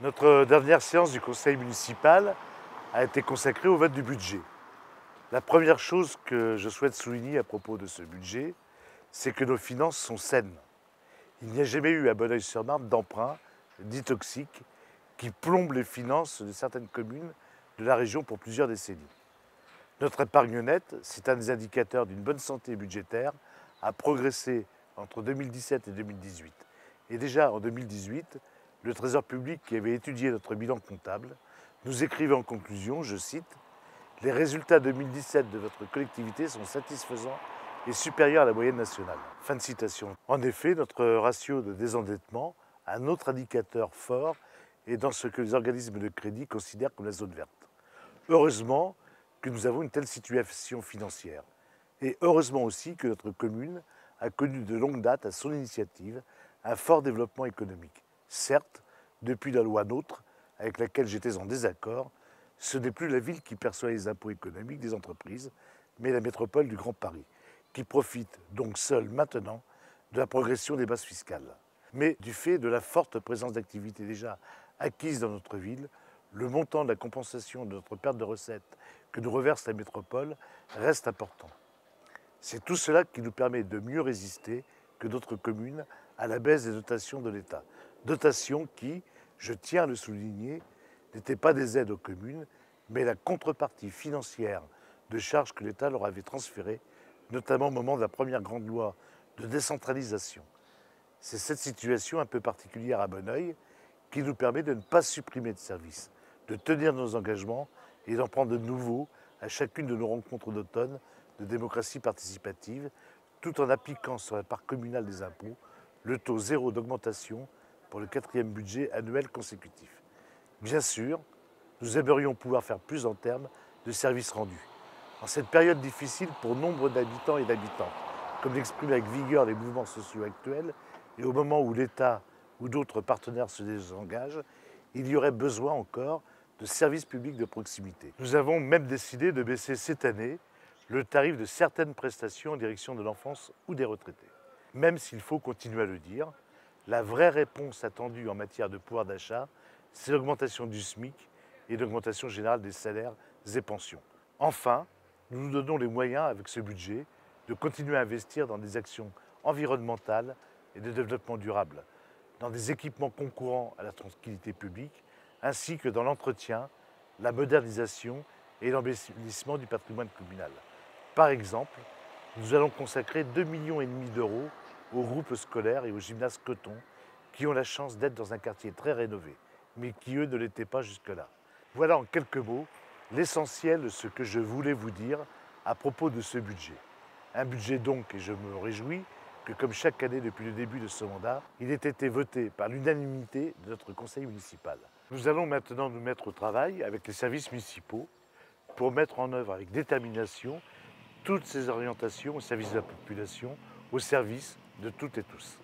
Notre dernière séance du conseil municipal a été consacrée au vote du budget. La première chose que je souhaite souligner à propos de ce budget, c'est que nos finances sont saines. Il n'y a jamais eu à Bonneuil-sur-Marne d'emprunt dit toxique qui plombe les finances de certaines communes de la région pour plusieurs décennies. Notre épargne nette, c'est un des indicateurs d'une bonne santé budgétaire, a progressé entre 2017 et 2018. Et déjà en 2018, le Trésor public qui avait étudié notre bilan comptable nous écrivait en conclusion, je cite, « Les résultats 2017 de votre collectivité sont satisfaisants et supérieurs à la moyenne nationale. » Fin de citation. En effet, notre ratio de désendettement, un autre indicateur fort, est dans ce que les organismes de crédit considèrent comme la zone verte. Heureusement que nous avons une telle situation financière. Et heureusement aussi que notre commune a connu de longue date, à son initiative, un fort développement économique. Certes, depuis la loi NOTRe, avec laquelle j'étais en désaccord, ce n'est plus la ville qui perçoit les impôts économiques des entreprises, mais la métropole du Grand Paris, qui profite donc seule maintenant de la progression des bases fiscales. Mais du fait de la forte présence d'activités déjà acquises dans notre ville, le montant de la compensation de notre perte de recettes que nous reverse la métropole reste important. C'est tout cela qui nous permet de mieux résister que d'autres communes à la baisse des dotations de l'État. Dotations qui, je tiens à le souligner, n'étaient pas des aides aux communes, mais la contrepartie financière de charges que l'État leur avait transférées, notamment au moment de la première grande loi de décentralisation. C'est cette situation un peu particulière à Bonneuil qui nous permet de ne pas supprimer de services, de tenir nos engagements et d'en prendre de nouveaux à chacune de nos rencontres d'automne de démocratie participative, tout en appliquant sur la part communale des impôts le taux zéro d'augmentation pour le 4e budget annuel consécutif. Bien sûr, nous aimerions pouvoir faire plus en termes de services rendus. En cette période difficile pour nombre d'habitants et d'habitantes, comme l'expriment avec vigueur les mouvements sociaux actuels, et au moment où l'État ou d'autres partenaires se désengagent, il y aurait besoin encore de services publics de proximité. Nous avons même décidé de baisser cette année le tarif de certaines prestations en direction de l'enfance ou des retraités. Même s'il faut continuer à le dire, la vraie réponse attendue en matière de pouvoir d'achat, c'est l'augmentation du SMIC et l'augmentation générale des salaires et pensions. Enfin, nous nous donnons les moyens, avec ce budget, de continuer à investir dans des actions environnementales et de développement durable, dans des équipements concourant à la tranquillité publique, ainsi que dans l'entretien, la modernisation et l'embellissement du patrimoine communal. Par exemple, nous allons consacrer 2,5 millions d'euros aux groupes scolaires et aux gymnases Coton qui ont la chance d'être dans un quartier très rénové, mais qui, eux, ne l'étaient pas jusque-là. Voilà en quelques mots l'essentiel de ce que je voulais vous dire à propos de ce budget. Un budget donc, et je me réjouis, que comme chaque année depuis le début de ce mandat, il ait été voté par l'unanimité de notre conseil municipal. Nous allons maintenant nous mettre au travail avec les services municipaux pour mettre en œuvre avec détermination toutes ces orientations au service de la population, au service de toutes et tous.